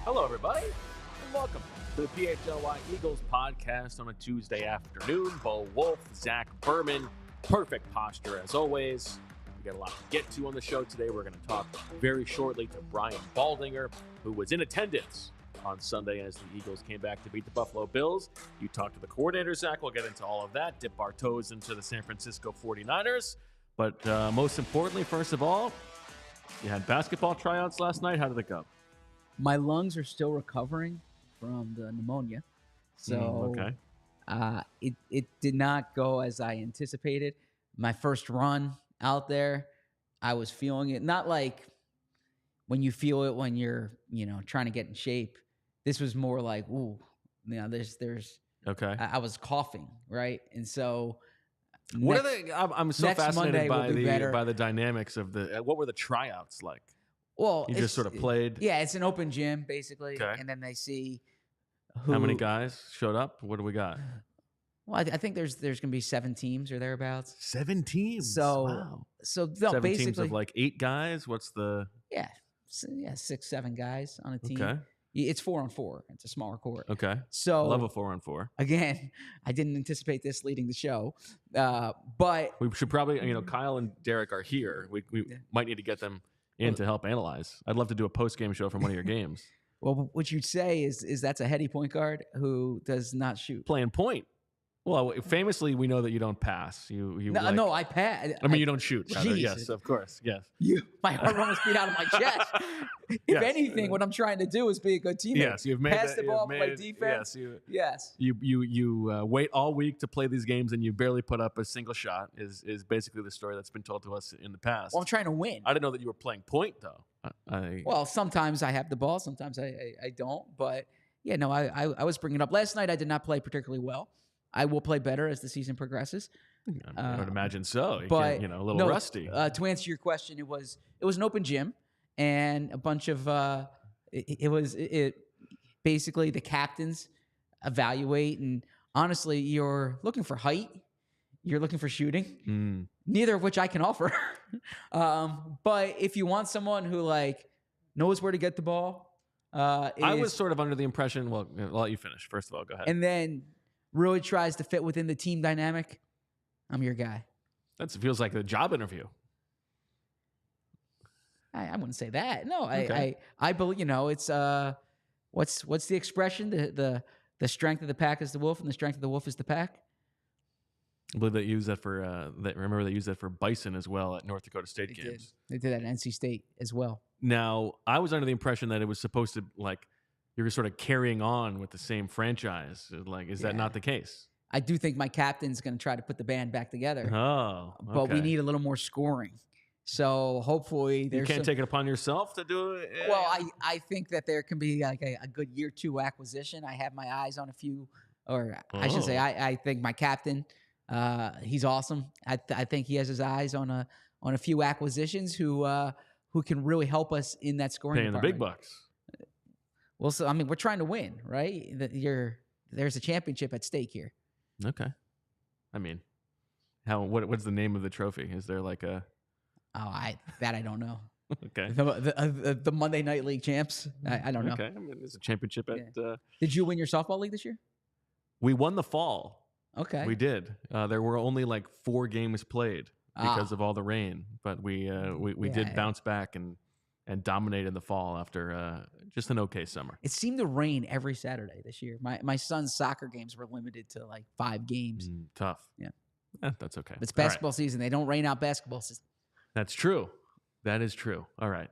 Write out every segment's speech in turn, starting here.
Hello, everybody, and welcome to the PHLY Eagles podcast on a Tuesday afternoon. Bo Wulf, Zach Berman, perfect posture as always. We got a lot to get to on the show today. We're going to talk very shortly to Brian Baldinger, who was in attendance on Sunday as the Eagles came back to beat the Buffalo Bills. You talked to the coordinator, Zach. We'll get into all of that, dip our toes into the San Francisco 49ers. But most importantly, first of all, you had basketball tryouts last night. How did it go? My lungs are still recovering from the pneumonia, so it did not go as I anticipated. My first run out there, I was feeling it. Not like when you feel it when you're, trying to get in shape. This was more like, ooh, there's okay. I was coughing, right? And so what are they? I'm so fascinated by the dynamics of what were the tryouts like? Well, you just sort of played. Yeah, it's an open gym basically, okay. And then they see how many guys showed up. What do we got? Well, I think there's going to be 7 teams or thereabouts. 7 teams. So, wow. So no, 7 basically teams of like 8 guys. What's the? Yeah, 6, 7 guys on a team. Okay. It's 4-on-4. It's a smaller court. Okay. So I love a 4-on-4. Again, I didn't anticipate this leading the show, but we should probably, Kyle and Derek are here. We might need to get them in to help analyze. I'd love to do a post-game show from one of your games. Well, what you'd say is that's a heady point guard who does not shoot. Playing point. Well, famously, we know that you don't pass. No, I pass. I mean, you don't shoot. Rather. Yes, of course. Yes. My heart almost beat out of my chest. If anything, what I'm trying to do is be a good teammate. Yes, you've made pass the ball, play defense. Yes, you wait all week to play these games, and you barely put up a single shot. Is basically the story that's been told to us in the past. Well, I'm trying to win. I didn't know that you were playing point though. Well, sometimes I have the ball, sometimes I don't. But yeah, no, I was bringing it up last night. I did not play particularly well. I will play better as the season progresses. I would imagine so. But a little rusty. To answer your question, it was an open gym and a bunch of it basically the captains evaluate, and honestly, you're looking for height, you're looking for shooting, neither of which I can offer. But if you want someone who knows where to get the ball, I was sort of under the impression. Well, I'll let you finish. First of all, go ahead. And then really tries to fit within the team dynamic, I'm your guy. That feels like a job interview. I wouldn't say that. No, okay. I believe, it's what's the expression? The strength of the pack is the wolf, and the strength of the wolf is the pack. I believe they use that for remember they used that for Bison as well at North Dakota State games. They did that at NC State as well. Now, I was under the impression that it was supposed to you're sort of carrying on with the same franchise. Is that not the case? I do think my captain's going to try to put the band back together. Oh, okay. But we need a little more scoring. So hopefully you can't take it upon yourself to do it. Well, I think that there can be a good year 2 acquisition. I have my eyes on a few, I should say, I think my captain, he's awesome. I think he has his eyes on a few acquisitions who can really help us in that scoring paying department. The big bucks. Well, so I mean, we're trying to win, right? There's a championship at stake here. Okay. I mean, what's the name of the trophy? Is there like a? Oh, I don't know. Okay. The Monday Night League champs. I don't know. Okay. I mean, there's a championship at. Did you win your softball league this year? We won the fall. Okay. We did. There were only 4 games played because of all the rain, but we did bounce back and dominate in the fall after just an okay summer. It seemed to rain every Saturday this year. My son's soccer games were limited to 5 games. Tough. Yeah. That's okay. It's basketball season. They don't rain out basketball season. That's true. That is true. All right.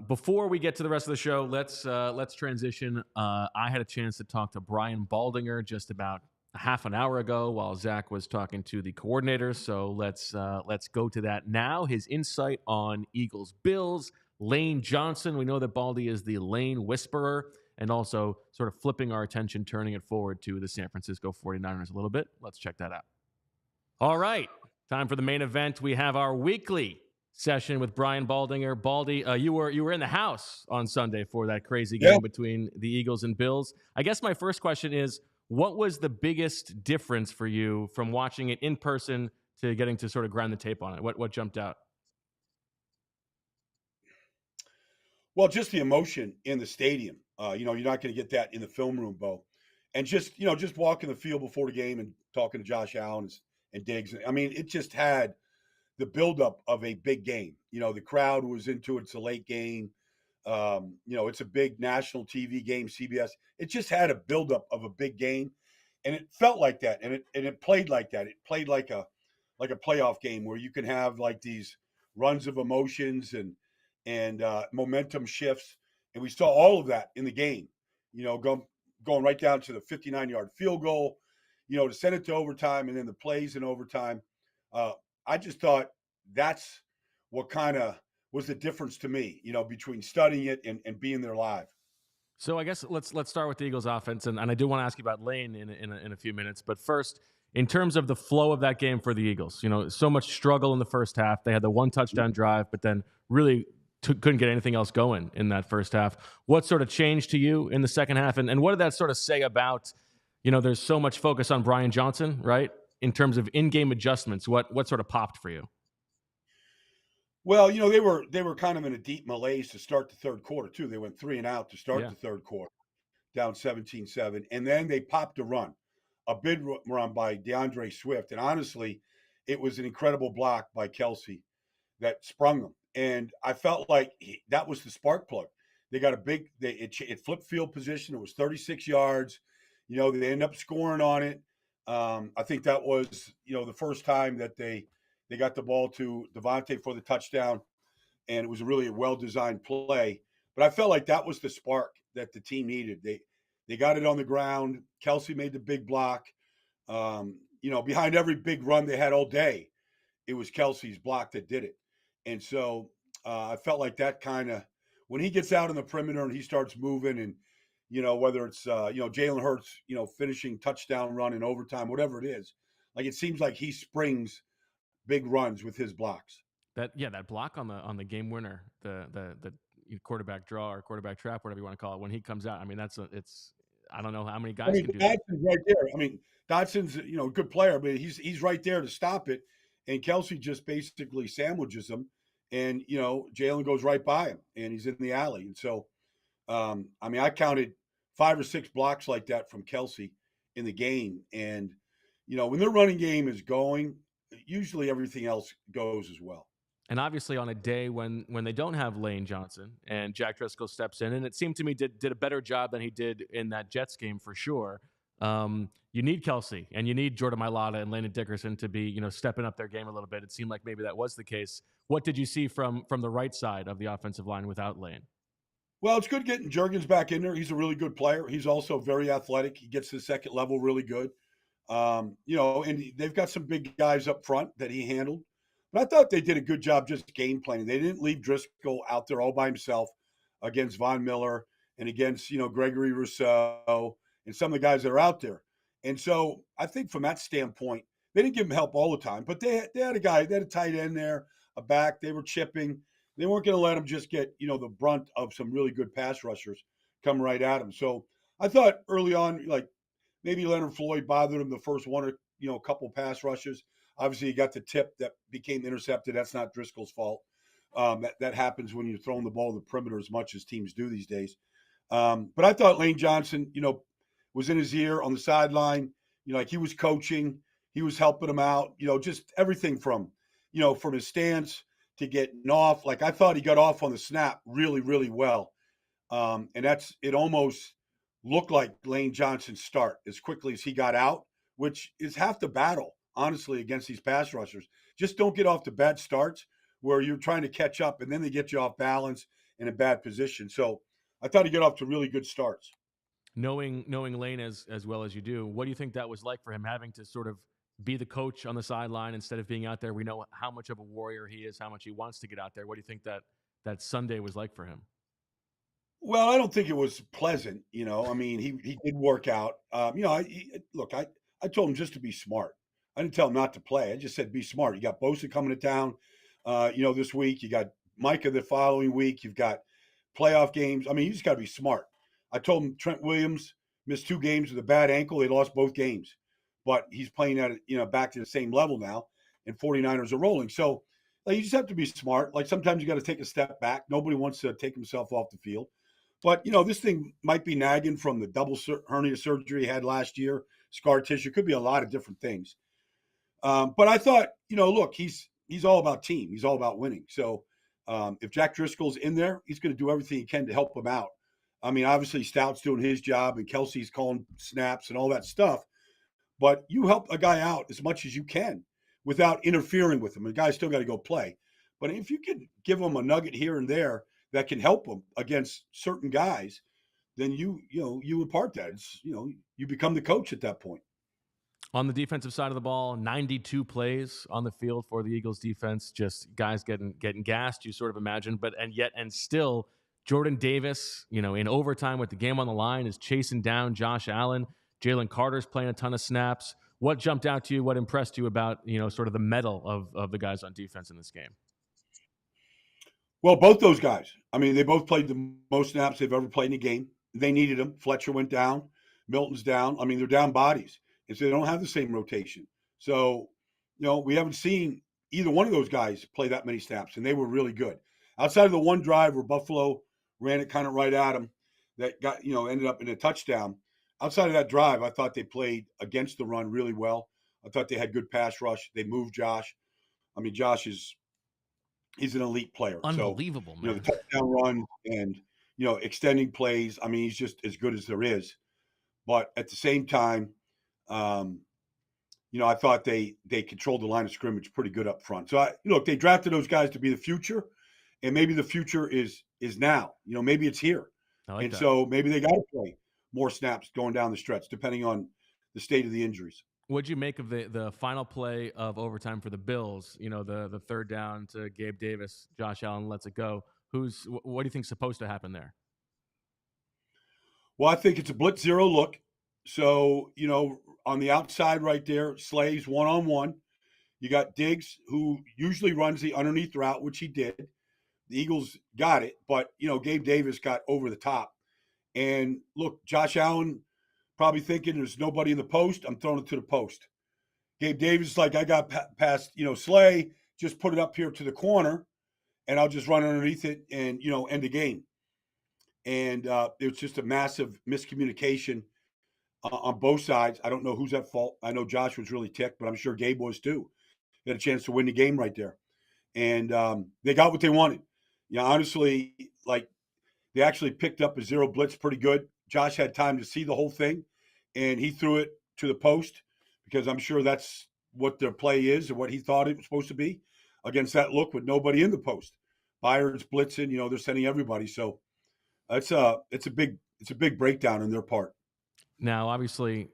Before we get to the rest of the show, let's transition. I had a chance to talk to Brian Baldinger just about a half an hour ago while Zach was talking to the coordinators. So let's go to that now. His insight on Eagles Bills. Lane Johnson. We know that Baldy is the Lane Whisperer, and also sort of flipping our attention, turning it forward to the San Francisco 49ers a little bit. Let's check that out. All right, time for the main event. We have our weekly session with Brian Baldinger. Baldy, you were in the house on Sunday for that crazy game between the Eagles and Bills. I guess my first question is, what was the biggest difference for you from watching it in person to getting to sort of grind the tape on it? What jumped out? Well, just the emotion in the stadium. You're not going to get that in the film room, Bo. And just walking the field before the game and talking to Josh Allen and Diggs. I mean, it just had the buildup of a big game. The crowd was into it. It's a late game. It's a big national TV game, CBS. It just had a buildup of a big game, and it felt like that, and it played like that. It played like a playoff game where you can have like these runs of emotions and momentum shifts, and we saw all of that in the game. Going right down to the 59-yard field goal, to send it to overtime, and then the plays in overtime. I just thought that's what kind of was the difference to me, between studying it and being there live. So I guess let's start with the Eagles offense, and I do want to ask you about Lane in a few minutes. But first, in terms of the flow of that game for the Eagles, so much struggle in the first half. They had the one touchdown drive, but then really couldn't get anything else going in that first half. What sort of changed to you in the second half, and what did that sort of say about, there's so much focus on Brian Johnson, right? In terms of in-game adjustments, what sort of popped for you? Well, they were kind of in a deep malaise to start the third quarter too. They went 3 and out to start the third quarter, down 17-7, and then they popped a big run by DeAndre Swift, and honestly, it was an incredible block by Kelsey that sprung them. And I felt like that was the spark plug. They got it flipped field position. It was 36 yards. They ended up scoring on it. I think that was, the first time that they got the ball to Devontae for the touchdown, and it was really a well-designed play. But I felt like that was the spark that the team needed. They got it on the ground. Kelsey made the big block. Behind every big run they had all day, it was Kelsey's block that did it. And so I felt like that kind of, when he gets out on the perimeter and he starts moving, and whether it's Jalen Hurts, finishing touchdown run in overtime, whatever it is, like it seems like he springs big runs with his blocks. That block on the game winner, the quarterback draw or quarterback trap, whatever you want to call it, when he comes out. I mean, I don't know how many guys can do that. Dodson's right there. I mean, Dodson's a good player, but he's right there to stop it, and Kelsey just basically sandwiches him, and Jalen goes right by him, and he's in the alley. And so, I counted 5 or 6 blocks like that from Kelsey in the game, and when their running game is going, usually everything else goes as well. And obviously on a day when they don't have Lane Johnson and Jack Driscoll steps in, and it seemed to me did a better job than he did in that Jets game for sure. You need Kelsey and you need Jordan Mailata and Landon Dickerson to be, stepping up their game a little bit. It seemed like maybe that was the case. What did you see from the right side of the offensive line without Lane? Well, it's good getting Juergens back in there. He's a really good player. He's also very athletic. He gets to the second level really good. And they've got some big guys up front that he handled. But I thought they did a good job just game planning. They didn't leave Driscoll out there all by himself against Von Miller and against, Gregory Rousseau and some of the guys that are out there. And so I think from that standpoint, they didn't give him help all the time, but they had a guy, they had a tight end there, a back, they were chipping. They weren't going to let him just get, the brunt of some really good pass rushers come right at him. So I thought early on, like maybe Leonard Floyd bothered him the first one or, couple pass rushes. Obviously, he got the tip that became intercepted. That's not Driscoll's fault. That happens when you're throwing the ball to the perimeter as much as teams do these days. But I thought Lane Johnson, was in his ear on the sideline. Like he was coaching. He was helping him out. Just everything from his stance to getting off. Like I thought he got off on the snap really, really well. And it almost looked like Lane Johnson's start as quickly as he got out, which is half the battle, honestly, against these pass rushers. Just don't get off to bad starts where you're trying to catch up and then they get you off balance in a bad position. So I thought he got off to really good starts. Knowing Lane as well as you do, what do you think that was like for him, having to sort of be the coach on the sideline instead of being out there? We know how much of a warrior he is, how much he wants to get out there. What do you think that Sunday was like for him? Well, I don't think it was pleasant. I mean, he did work out. I told him just to be smart. I didn't tell him not to play. I just said be smart. You got Bosa coming to town, this week. You got Micah the following week. You've got playoff games. I mean, you just got to be smart. I told him Trent Williams missed 2 games with a bad ankle. They lost both games, but he's playing at back to the same level now, and 49ers are rolling. So you just have to be smart. Like sometimes you got to take a step back. Nobody wants to take himself off the field. But, this thing might be nagging from the double hernia surgery he had last year, scar tissue. Could be a lot of different things. But I thought, look, he's all about team. He's all about winning. So if Jack Driscoll's in there, he's going to do everything he can to help him out. I mean, obviously Stout's doing his job and Kelsey's calling snaps and all that stuff. But you help a guy out as much as you can without interfering with him. The guy's still got to go play. But if you can give him a nugget here and there that can help him against certain guys, then you impart that. It's, you become the coach at that point. On the defensive side of the ball, 92 plays on the field for the Eagles defense, just guys getting gassed, you sort of imagine, and still Jordan Davis, in overtime with the game on the line, is chasing down Josh Allen. Jalen Carter's playing a ton of snaps. What jumped out to you? What impressed you about, sort of the mettle of the guys on defense in this game? Well, both those guys. I mean, they both played the most snaps they've ever played in a game. They needed them. Fletcher went down. Milton's down. I mean, they're down bodies. And so they don't have the same rotation. So, we haven't seen either one of those guys play that many snaps, and they were really good. Outside of the one drive where Buffalo ran it kind of right at them that got, ended up in a touchdown. Outside of that drive, I thought they played against the run really well. I thought they had good pass rush. They moved Josh. I mean, he's an elite player. Unbelievable, so, man. The touchdown run and, extending plays. I mean, he's just as good as there is. But at the same time, I thought they controlled the line of scrimmage pretty good up front. So, they drafted those guys to be the future, and maybe the future is now. Maybe it's here. Like that. So maybe they got to play more snaps going down the stretch, depending on the state of the injuries. What'd you make of the final play of overtime for the Bills? The third down to Gabe Davis, Josh Allen lets it go. What do you think's supposed to happen there? Well, I think it's a blitz zero look. So, on the outside right there, Slay's one-on-one. You got Diggs, who usually runs the underneath route, which he did. The Eagles got it, but, Gabe Davis got over the top. And look, Josh Allen probably thinking there's nobody in the post. I'm throwing it to the post. Gabe Davis is like, I got past, Slay, just put it up here to the corner, and I'll just run underneath it and, end the game. And it was just a massive miscommunication on both sides. I don't know who's at fault. I know Josh was really ticked, but I'm sure Gabe was too. They had a chance to win the game right there. And they got what they wanted. Honestly, they actually picked up a zero blitz pretty good. Josh had time to see the whole thing, and he threw it to the post because I'm sure that's what their play is and what he thought it was supposed to be against that look with nobody in the post. Byard's blitzing, they're sending everybody. So it's a big breakdown on their part. Now, obviously,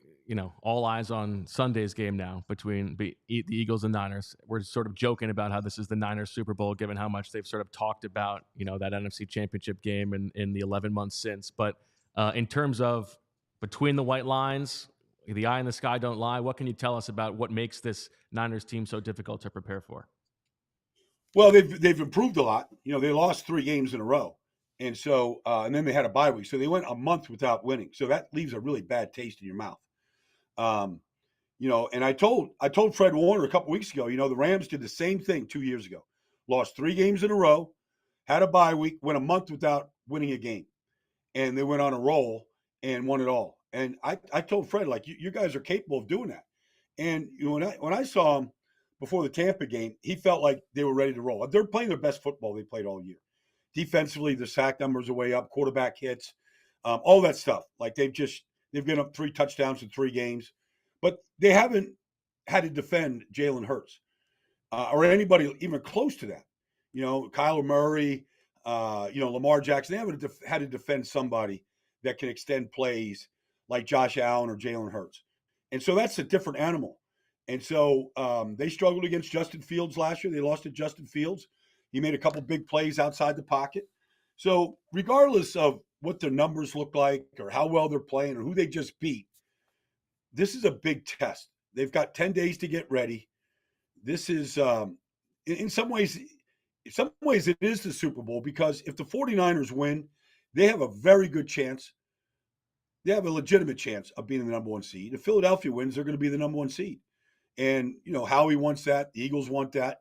all eyes on Sunday's game now between the Eagles and Niners. We're sort of joking about how this is the Niners Super Bowl, given how much they've sort of talked about, that NFC Championship game in the 11 months since. But in terms of between the white lines, the eye in the sky don't lie, what can you tell us about what makes this Niners team so difficult to prepare for? Well, they've improved a lot. They lost 3 games in a row. And so, and then they had a bye week. So they went a month without winning. So that leaves a really bad taste in your mouth. And I told Fred Warner a couple weeks ago, the Rams did the same thing 2 years ago. Lost 3 games in a row, had a bye week, went a month without winning a game. And they went on a roll and won it all. And I told Fred, you guys are capable of doing that. And when I saw him before the Tampa game, he felt like they were ready to roll. They're playing their best football they played all year. Defensively, the sack numbers are way up, quarterback hits, all that stuff. They've given up 3 touchdowns in 3 games, but they haven't had to defend Jalen Hurts or anybody even close to that. Kyler Murray, Lamar Jackson. They haven't had to defend somebody that can extend plays like Josh Allen or Jalen Hurts. And so that's a different animal. And so they struggled against Justin Fields last year. They lost to Justin Fields. He made a couple big plays outside the pocket. So regardless of what their numbers look like or how well they're playing or who they just beat, this is a big test. They've got 10 days to get ready. This is, in some ways, it is the Super Bowl, because if the 49ers win, they have a very good chance. They have a legitimate chance of being the number one seed. If Philadelphia wins, they're going to be the number one seed. And, Howie wants that. The Eagles want that.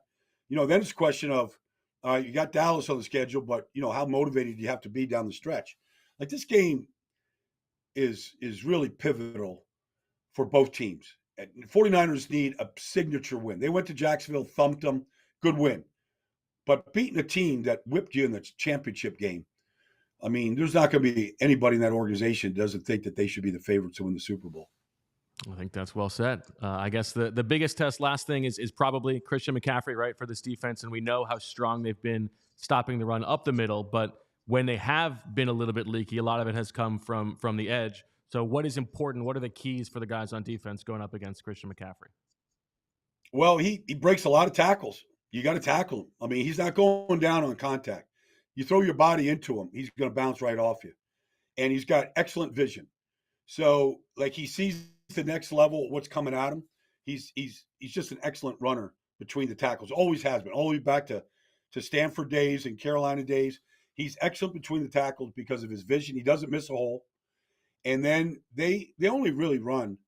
Then it's a question of, you got Dallas on the schedule, but, how motivated do you have to be down the stretch? Like, this game is really pivotal for both teams. And 49ers need a signature win. They went to Jacksonville, thumped them, good win. But beating a team that whipped you in the championship game, I mean, there's not going to be anybody in that organization that doesn't think that they should be the favorites to win the Super Bowl. I think that's well said. I guess the biggest test, last thing, is probably Christian McCaffrey, right, for this defense. And we know how strong they've been stopping the run up the middle. But when they have been a little bit leaky, a lot of it has come from the edge. So what is important? What are the keys for the guys on defense going up against Christian McCaffrey? Well, he breaks a lot of tackles. You got to tackle him. I mean, he's not going down on contact. You throw your body into him, he's going to bounce right off you. And he's got excellent vision. So, like, he sees the next level, what's coming at him. He's just an excellent runner between the tackles. Always has been. All the way back to Stanford days and Carolina days. He's excellent between the tackles because of his vision. He doesn't miss a hole. And then they only really run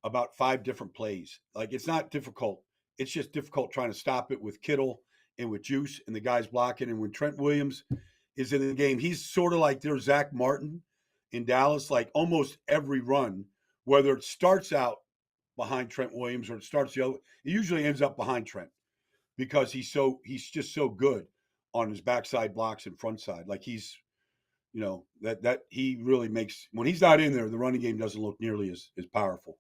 about 5 different plays. Like, it's not difficult. It's just difficult trying to stop it with Kittle and with Juice and the guys blocking. And when Trent Williams is in the game, he's sort of like their Zach Martin in Dallas. Like, almost every run, whether it starts out behind Trent Williams or it starts the other, it usually ends up behind Trent, because he's just so good on his backside blocks and front side. Like, he's, that he really makes, when he's not in there, the running game doesn't look nearly as powerful.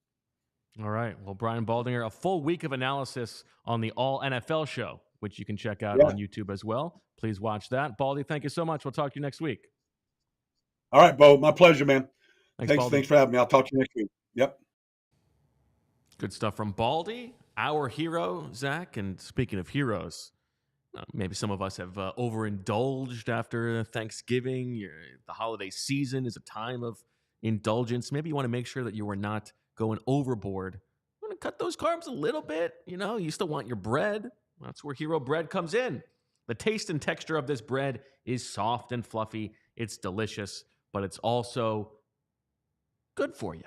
All right. Well, Brian Baldinger, a full week of analysis on the All NFL show, which you can check out on YouTube as well. Please watch that. Baldy, thank you so much. We'll talk to you next week. All right, Bo. My pleasure, man. Thanks for having me. I'll talk to you next week. Yep. Good stuff from Baldy, our hero, Zach. And speaking of heroes, maybe some of us have overindulged after Thanksgiving. The holiday season is a time of indulgence. Maybe you want to make sure that you are not going overboard. You want to cut those carbs a little bit. You still want your bread. That's where Hero Bread comes in. The taste and texture of this bread is soft and fluffy. It's delicious, but it's also good for you.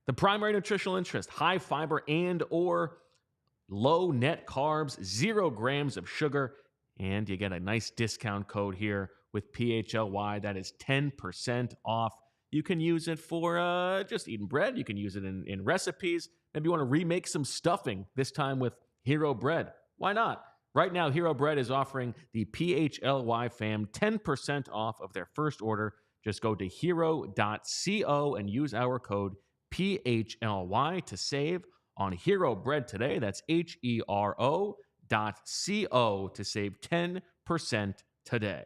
The primary nutritional interest, high fiber and or low net carbs, 0 grams of sugar, and you get a nice discount code here with PHLY. That is 10% off. You can use it for just eating bread. You can use it in recipes. Maybe you want to remake some stuffing, this time with Hero Bread. Why not? Right now, Hero Bread is offering the PHLY fam 10% off of their first order. Just go to hero.co and use our code PHLY to save on Hero Bread today. That's HERO.co to save 10% today.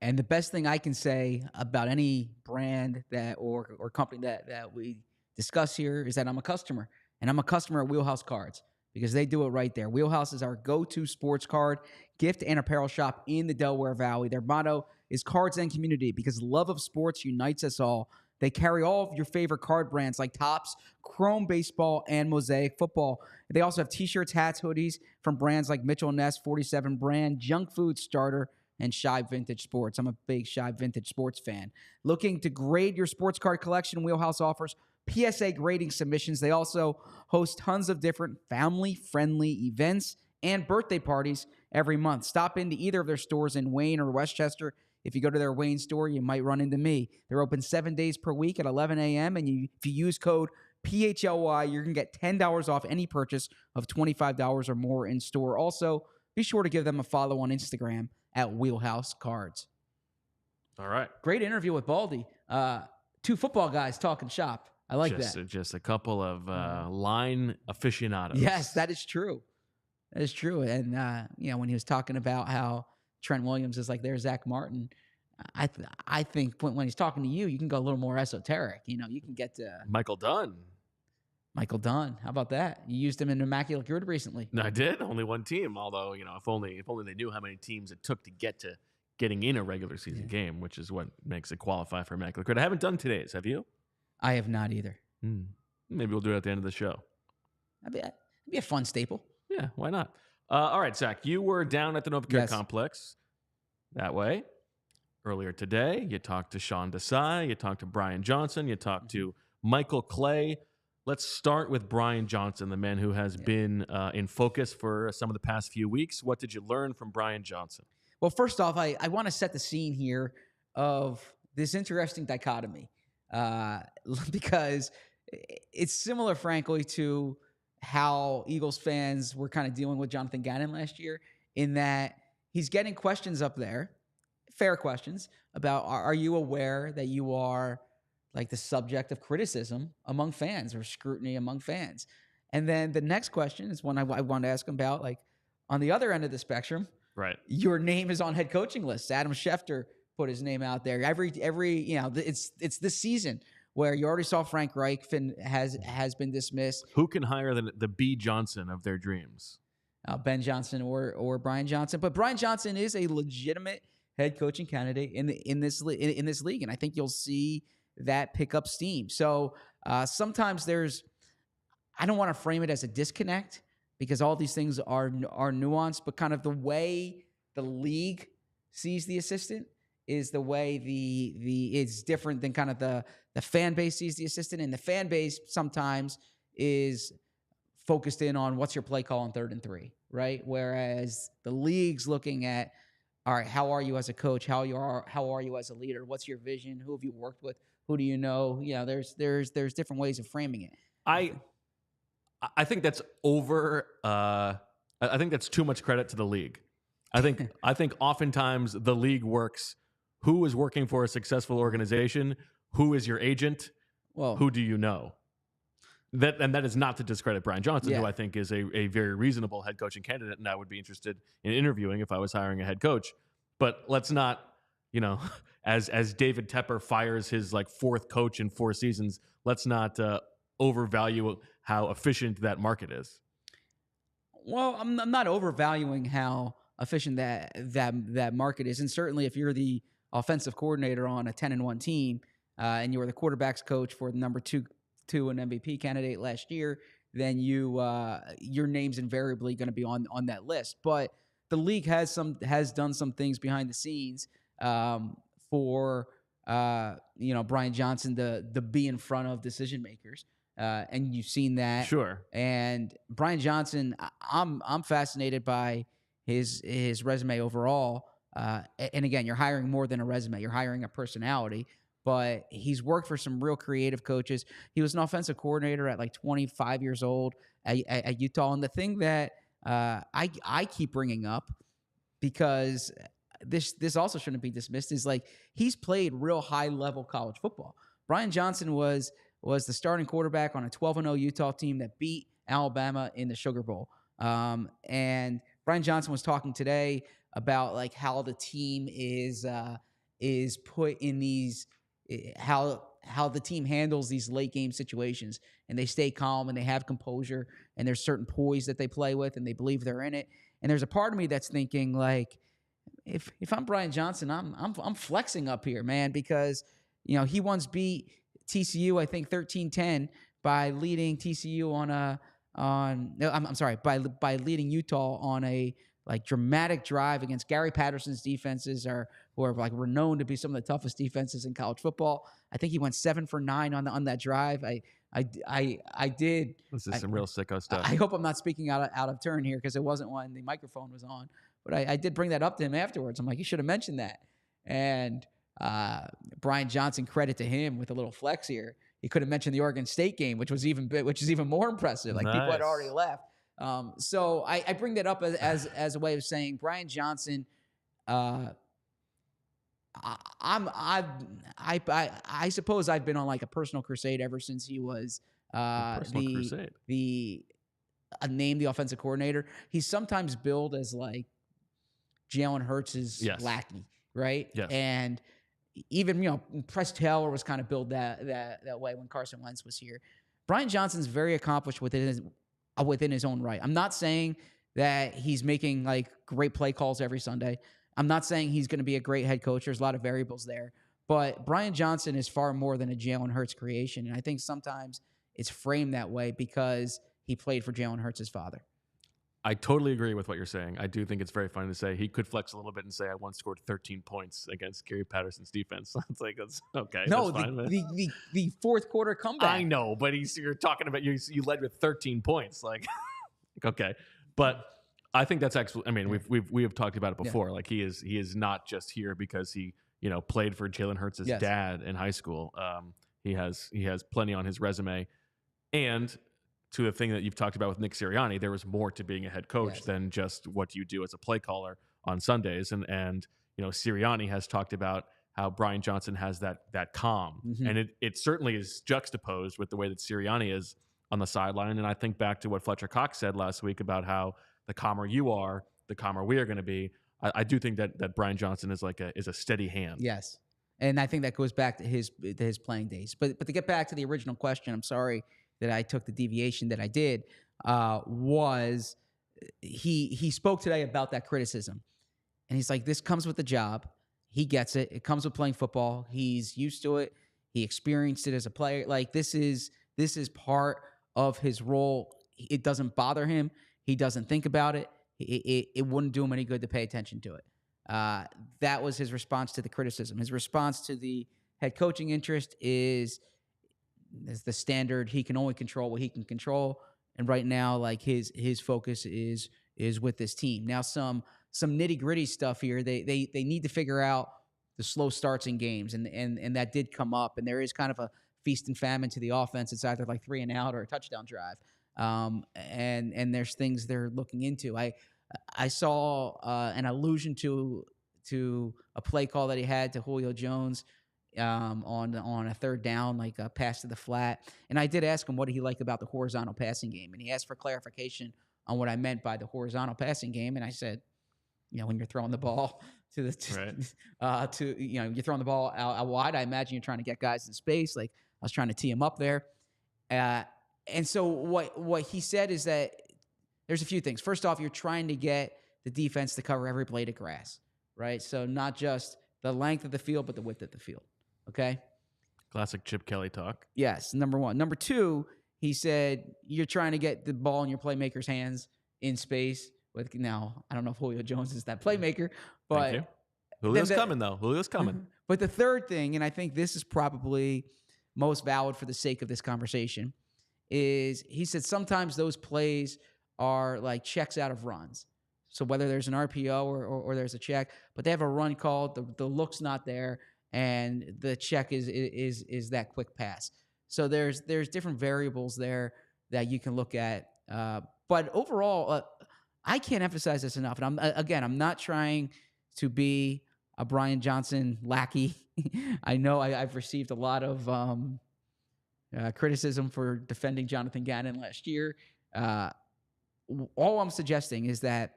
And the best thing I can say about any brand that or company that we discuss here is that I'm a customer. And I'm a customer at Wheelhouse Cards, because they do it right there. Wheelhouse is our go-to sports card, gift, and apparel shop in the Delaware Valley. Their motto is cards and community, because love of sports unites us all. They carry all of your favorite card brands like Topps, Chrome Baseball, and Mosaic Football. They also have t-shirts, hats, hoodies from brands like Mitchell & Ness, 47 Brand, Junk Food Starter, and Shibe Vintage Sports. I'm a big Shibe Vintage Sports fan. Looking to grade your sports card collection, Wheelhouse offers PSA grading submissions. They also host tons of different family-friendly events and birthday parties every month. Stop into either of their stores in Wayne or Westchester. If you go to their Wayne store, you might run into me. They're open 7 days per week at 11 a.m., and if you use code PHLY, you're going to get $10 off any purchase of $25 or more in store. Also, be sure to give them a follow on Instagram at Wheelhouse Cards. All right. Great interview with Baldy. 2 football guys talking shop. I like that. Just a couple of line aficionados. Yes, that is true. That is true. And, when he was talking about how Trent Williams is like their Zach Martin, I think when he's talking to you, you can go a little more esoteric. You can get to Michael Dunn. Michael Dunn. How about that? You used him in Immaculate Grid recently. No, I did. Only one team. Although, if only they knew how many teams it took to get to getting in a regular season game, which is what makes it qualify for Immaculate Grid. I haven't done today's. Have you? I have not either. Maybe we'll do it at the end of the show. That'd be a fun staple. Yeah, why not? All right, Zach, you were down at the Novacare Complex that way earlier today. You talked to Sean Desai. You talked to Brian Johnson. You talked to Michael Clay. Let's start with Brian Johnson, the man who has been in focus for some of the past few weeks. What did you learn from Brian Johnson? Well, first off, I want to set the scene here of this interesting dichotomy because it's similar, frankly, to how Eagles fans were kind of dealing with Jonathan Gannon last year, in that he's getting questions up there, fair questions, about are you aware that you are like the subject of criticism among fans or scrutiny among fans? And then the next question is one I want to ask him about, like on the other end of the spectrum, right? Your name is on head coaching lists. Adam Schefter put his name out there. Every it's this season where you already saw Frank Reich has been dismissed. Who can hire the B. Johnson of their dreams? Ben Johnson or Brian Johnson. But Brian Johnson is a legitimate head coaching candidate in this league, and I think you'll see that pick up steam. So sometimes I don't want to frame it as a disconnect because all these things are nuanced, but kind of the way the league sees the assistant is the way it's different than kind of the fan base sees the assistant, and the fan base sometimes is focused in on what's your play call on 3rd and 3, right? Whereas the league's looking at, all right, how are you as a coach? How are you as a leader? What's your vision? Who have you worked with? Who do you know? There's different ways of framing it. I think that's over. I think that's too much credit to the league. I think oftentimes the league works. Who is working for a successful organization? Who is your agent? Well, who do you know? That is not to discredit Brian Johnson, who I think is a very reasonable head coaching candidate, and I would be interested in interviewing if I was hiring a head coach. But let's not, as David Tepper fires his 4th coach in 4 seasons, let's not overvalue how efficient that market is. Well, I'm not overvaluing how efficient that market is, and certainly if you're the offensive coordinator on a 10-1 team, and you were the quarterback's coach for the number 2 and MVP candidate last year, then your name's invariably going to be on that list. But the league has done some things behind the scenes for Brian Johnson to be in front of decision makers, and you've seen that. Sure. And Brian Johnson, I'm fascinated by his resume overall. And again, you're hiring more than a resume; you're hiring a personality. But he's worked for some real creative coaches. He was an offensive coordinator at 25 years old at Utah. And the thing that I keep bringing up, because this also shouldn't be dismissed, is he's played real high-level college football. Brian Johnson was the starting quarterback on a 12-0 Utah team that beat Alabama in the Sugar Bowl. And Brian Johnson was talking today about how the team is put in these – how the team handles these late game situations, and they stay calm and they have composure, and there's certain poise that they play with, and they believe they're in it. And there's a part of me that's thinking if I'm Brian Johnson, I'm flexing up here, man, because he once beat TCU, I think 13-10 by leading TCU by leading Utah on a dramatic drive against Gary Patterson's defenses, who are renowned to be some of the toughest defenses in college football. I think he went 7 for 9 on that drive. I did. This is some real sicko stuff. I hope I'm not speaking out of turn here, because it wasn't when the microphone was on. But I did bring that up to him afterwards. I'm like, you should have mentioned that. And Brian Johnson, credit to him with a little flex here. He could have mentioned the Oregon State game, which is even more impressive. Nice. People had already left. So I bring that up as a way of saying Brian Johnson. I suppose I've been on a personal crusade ever since he was named the offensive coordinator. He's sometimes billed as Jalen Hurts' lackey. right? Yes. And even, Press Taylor was kind of built that way when Carson Wentz was here. Brian Johnson's very accomplished within his own right. I'm not saying that he's making like great play calls every Sunday. I'm not saying he's going to be a great head coach. There's a lot of variables there. But Brian Johnson is far more than a Jalen Hurts creation. And I think sometimes it's framed that way because he played for Jalen Hurts' father. I totally agree with what you're saying. I do think it's very funny to say he could flex a little bit and say I once scored 13 points against Gary Patterson's defense. It's like, that's okay. No, that's fine, the fourth quarter comeback. I know, but you're talking about you led with 13 points. Like, okay, but I think that's actually. I mean, we have talked about it before. Yeah. Like he is not just here because he played for Jalen Hurts' dad in high school. He has plenty on his resume, and to the thing that you've talked about with Nick Sirianni, there was more to being a head coach than just what you do as a play caller on Sundays. And Sirianni has talked about how Brian Johnson has that calm. Mm-hmm. And it certainly is juxtaposed with the way that Sirianni is on the sideline. And I think back to what Fletcher Cox said last week about how the calmer you are, the calmer we are going to be. I do think that Brian Johnson is is a steady hand. Yes. And I think that goes back to his playing days. But to get back to the original question, I'm sorry that I took the deviation that I did, was he spoke today about that criticism. And he's like, this comes with the job. He gets it. It comes with playing football. He's used to it. He experienced it as a player. Like this is part of his role. It doesn't bother him. He doesn't think about it. It wouldn't do him any good to pay attention to it. That was his response to the criticism. His response to the head coaching interest is the standard. He can only control what he can control, and right now, like his focus is with this team. Now, some nitty gritty stuff here. They need to figure out the slow starts in games, and that did come up. And there is kind of a feast and famine to the offense. It's either like 3 and out or a touchdown drive. And there's things they're looking into. I saw an allusion to a play call that he had to Julio Jones on a third down, like a pass to the flat. And I did ask him what he liked about the horizontal passing game. And he asked for clarification on what I meant by the horizontal passing game. And I said, when you're throwing the ball you're throwing the ball out wide, I imagine you're trying to get guys in space. Like I was trying to tee him up there. And so what he said is that there's a few things. First off, you're trying to get the defense to cover every blade of grass, right? So not just the length of the field, but the width of the field. Okay. Classic Chip Kelly talk. Yes. Number one. Number two, he said, you're trying to get the ball in your playmaker's hands in space. Now, I don't know if Julio Jones is that playmaker, but thank you. Julio's coming though. Julio's coming. But the third thing, and I think this is probably most valid for the sake of this conversation, is he said sometimes those plays are like checks out of runs. So whether there's an RPO or there's a check, but they have a run called, the look's not there, and the check is that quick pass. So there's different variables there that you can look at. But overall, I can't emphasize this enough. And I'm not trying to be a Brian Johnson lackey. I know I've received a lot of criticism for defending Jonathan Gannon last year. All I'm suggesting is that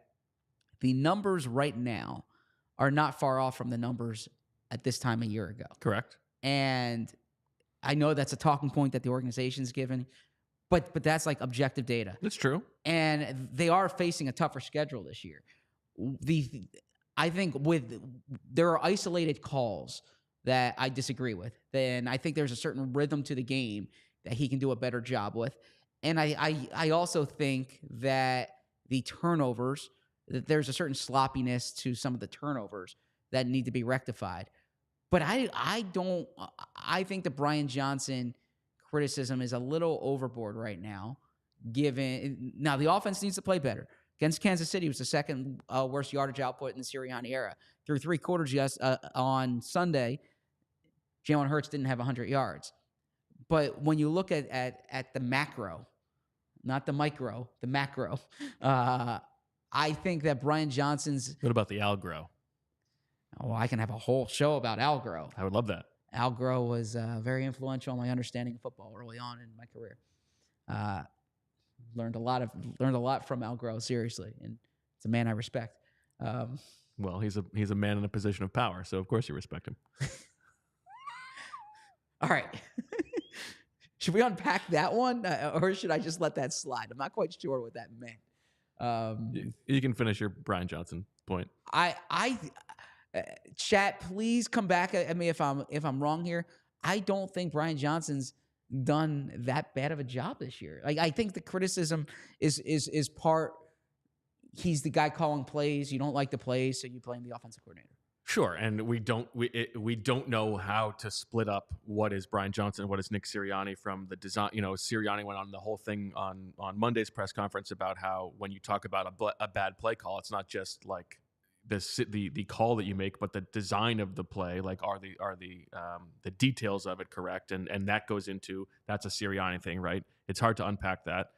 the numbers right now are not far off from the numbers at this time a year ago. Correct. And I know that's a talking point that the organization's given, but that's like objective data. That's true. And they are facing a tougher schedule this year. I think there are isolated calls that I disagree with. Then I think there's a certain rhythm to the game that he can do a better job with. And I also think that the turnovers, that there's a certain sloppiness to some of the turnovers that need to be rectified. But I think the Brian Johnson criticism is a little overboard right now. Now the offense needs to play better. Against Kansas City, it was the second worst yardage output in the Sirianni era. Through 3 quarters on Sunday, Jalen Hurts didn't have 100 yards. But when you look at the macro, not the micro, the macro, I think that Brian Johnson's... What about the Algro? Oh, I can have a whole show about Algro. I would love that. Algro was very influential in my understanding of football early on in my career. Learned a lot from Algro, seriously, and it's a man I respect. Well, he's a man in a position of power, so of course you respect him. All right. Should we unpack that one, or should I just let that slide? I'm not quite sure what that meant. You can finish your Brian Johnson point. Chat, please come back at me if I'm wrong here. I don't think Brian Johnson's done that bad of a job this year. Like, I think the criticism is part. He's the guy calling plays. You don't like the plays, so you blame the offensive coordinator. Sure, and we don't know how to split up what is Brian Johnson and what is Nick Sirianni from the design. Sirianni went on the whole thing on Monday's press conference about how when you talk about a bad play call, it's not just like the call that you make, but the design of the play. Like, are the details of it correct? And that goes into, that's a Sirianni thing, right? It's hard to unpack that.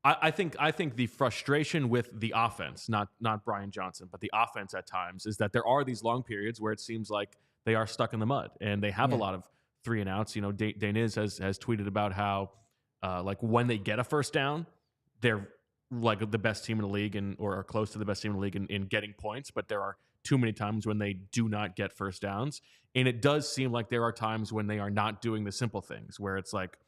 I think the frustration with the offense, not Brian Johnson, but the offense at times, is that there are these long periods where it seems like they are stuck in the mud and they have a lot of 3 and outs. Daniz has tweeted about how like when they get a first down, they're like the best team in the league or are close to the best team in the league in getting points, but there are too many times when they do not get first downs. And it does seem like there are times when they are not doing the simple things where it's like,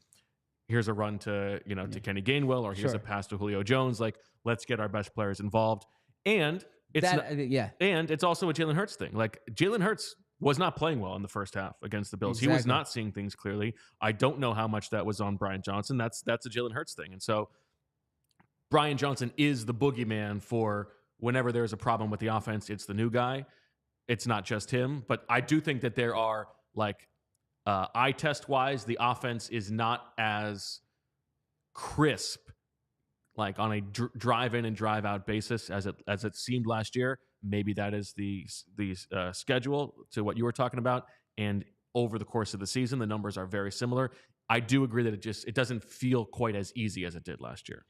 here's a run to Kenny Gainwell, or here's a pass to Julio Jones. Like, let's get our best players involved. And it's and it's also a Jalen Hurts thing. Like, Jalen Hurts was not playing well in the first half against the Bills. Exactly. He was not seeing things clearly. I don't know how much that was on Brian Johnson. That's a Jalen Hurts thing. And so Brian Johnson is the boogeyman for whenever there's a problem with the offense, it's the new guy. It's not just him. But I do think that there are, like, eye test wise, the offense is not as crisp, like on a drive in and drive out basis as it seemed last year. Maybe that is the schedule to what you were talking about. And over the course of the season, the numbers are very similar. I do agree that it doesn't feel quite as easy as it did last year.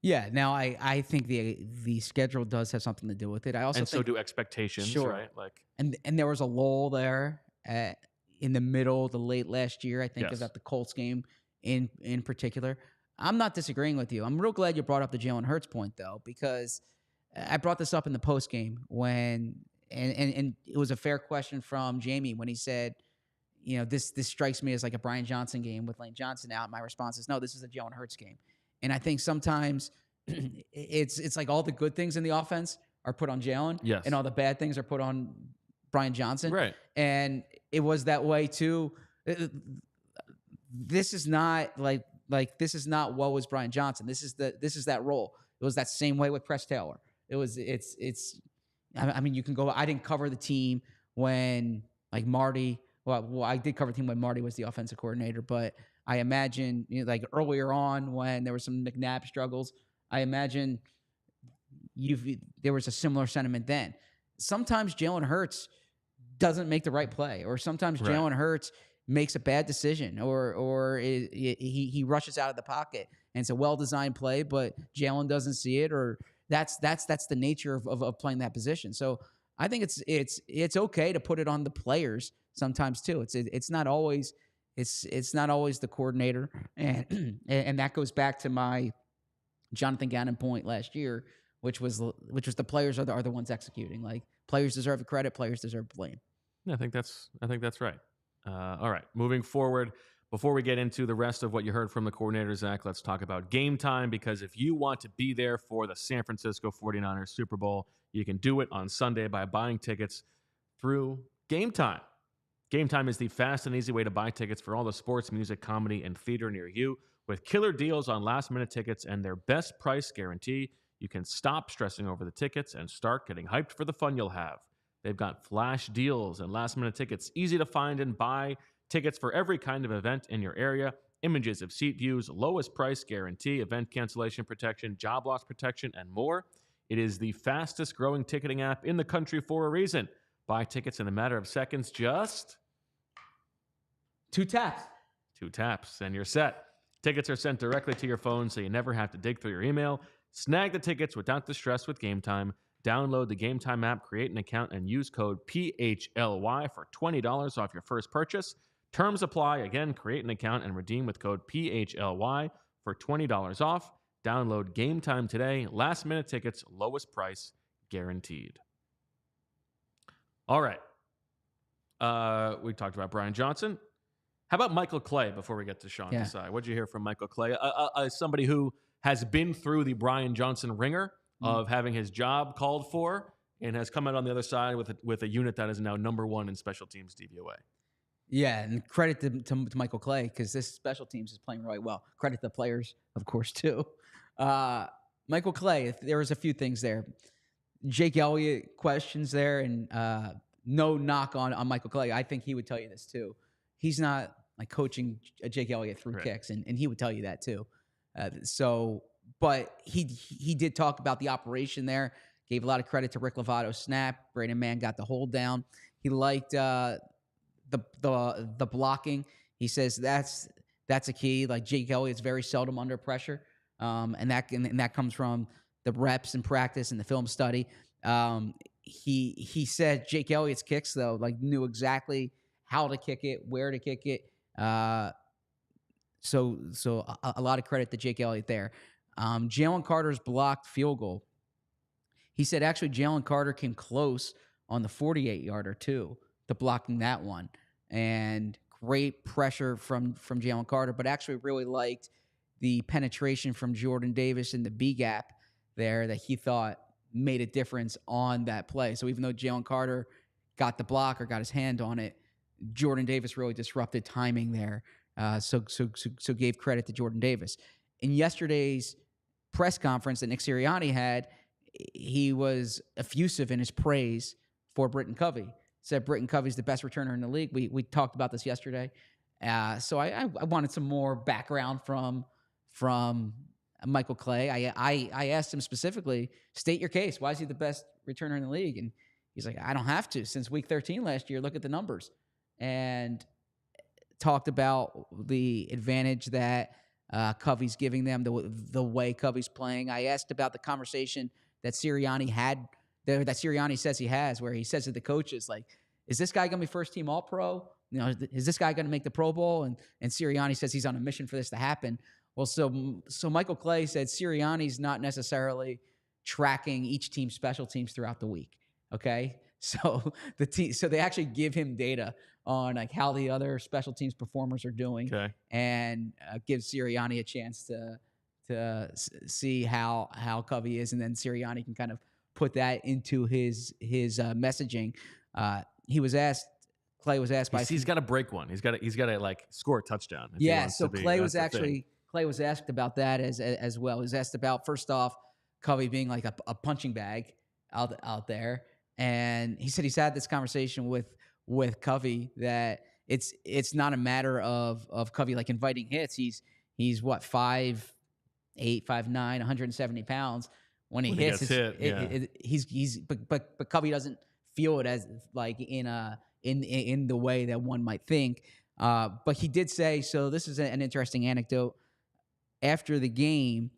Yeah. Now I think the schedule does have something to do with it. I also so do expectations, right? Like, and there was a lull there in the middle, the late last year, I think, is at the Colts game in particular. I'm not disagreeing with you. I'm real glad you brought up the Jalen Hurts point, though, because I brought this up in the post game when it was a fair question from Jamie when he said, this strikes me as like a Brian Johnson game with Lane Johnson out. My response is, no, this is a Jalen Hurts game. And I think sometimes it's like all the good things in the offense are put on Jalen, and all the bad things are put on Brian Johnson. Right. And it was that way too. This is not like this is not what was Brian Johnson. This is that role. It was that same way with Press Taylor. I mean, you can go, I didn't cover the team when like Marty, well, I did cover the team when Marty was the offensive coordinator, but I imagine like earlier on when there were some McNabb struggles, I imagine there was a similar sentiment then. Sometimes Jalen Hurts doesn't make the right play, or sometimes Jalen Hurts makes a bad decision, or he rushes out of the pocket and it's a well-designed play, but Jalen doesn't see it, or that's the nature of playing that position. So I think it's okay to put it on the players sometimes too. It's not always the coordinator, and that goes back to my Jonathan Gannon point last year, which was the players are the ones executing. Like, players deserve the credit, players deserve blame. Yeah, I think that's right. All right, moving forward, before we get into the rest of what you heard from the coordinator, Zach, let's talk about Game Time, because if you want to be there for the San Francisco 49ers Super Bowl, you can do it on Sunday by buying tickets through Game Time. Game Time is the fast and easy way to buy tickets for all the sports, music, comedy, and theater near you. With killer deals on last-minute tickets and their best price guarantee, you can stop stressing over the tickets and start getting hyped for the fun you'll have. They've got flash deals and last-minute tickets, easy to find and buy, tickets for every kind of event in your area, images of seat views, lowest price guarantee, event cancellation protection, job loss protection, and more. It is the fastest-growing ticketing app in the country for a reason. Buy tickets in a matter of seconds, just 2 taps. 2 taps, and you're set. Tickets are sent directly to your phone, so you never have to dig through your email. Snag the tickets without the stress with Game Time. Download the Game Time app, create an account, and use code PHLY for $20 off your first purchase. Terms apply. Again, create an account and redeem with code PHLY for $20 off. Download Game Time today. Last-minute tickets, lowest price guaranteed. All right. We talked about Brian Johnson. How about Michael Clay before we get to Sean Desai? What did you hear from Michael Clay? Somebody who has been through the Brian Johnson ringer of having his job called for and has come out on the other side with a unit that is now #1 in special teams DVOA. Yeah, and credit to Michael Clay because this special teams is playing really well. Credit to the players, of course, too. Michael Clay, there was a few things there. Jake Elliott questions there, and no knock on Michael Clay. I think he would tell you this too. He's not like coaching Jake Elliott through kicks, and he would tell you that too. But he did talk about the operation there. Gave a lot of credit to Rick Lovato's snap. Brandon Mann got the hold down. He liked the blocking. He says that's a key. Like Jake Elliott's very seldom under pressure, and that comes from the reps and practice and the film study. He said Jake Elliott's kicks though, like knew exactly how to kick it, where to kick it. So a lot of credit to Jake Elliott there. Jalen Carter's blocked field goal. He said actually Jalen Carter came close on the 48-yarder too to blocking that one, and great pressure from Jalen Carter, but actually really liked the penetration from Jordan Davis in the B gap there that he thought made a difference on that play. So even though Jalen Carter got the block or got his hand on it, Jordan Davis really disrupted timing there. So gave credit to Jordan Davis. In yesterday's press conference that Nick Sirianni had, he was effusive in his praise for Britton Covey. Said Britton Covey's the best returner in the league. We talked about this yesterday. So I wanted some more background from Michael Clay. I asked him specifically, state your case. Why is he the best returner in the league? And he's like, I don't have to. Since week 13 last year, look at the numbers. And talked about the advantage that Covey's giving them, the way Covey's playing. I asked about the conversation that Sirianni had, that Sirianni says he has, where he says to the coaches, like, is this guy going to be first-team All-Pro? You know, is this guy going to make the Pro Bowl? And Sirianni says he's on a mission for this to happen. Well, so Michael Clay said Sirianni's not necessarily tracking each team's special teams throughout the week. Okay, so so they actually give him data on like how the other special teams performers are doing, and give Sirianni a chance to see how Covey is, and then Sirianni can kind of put that into his messaging. Clay was asked by he's got to break one. He's got to like score a touchdown. Yeah, so Clay was asked about that as well. He was asked about, first off, Covey being like a punching bag out there, and he said he's had this conversation with Covey that it's not a matter of Covey like inviting hits. He's what, 5'8", 5'9", 170 pounds. When he hits, but Covey doesn't feel it as like in the way that one might think. But he did say, so this is an interesting anecdote. After the game,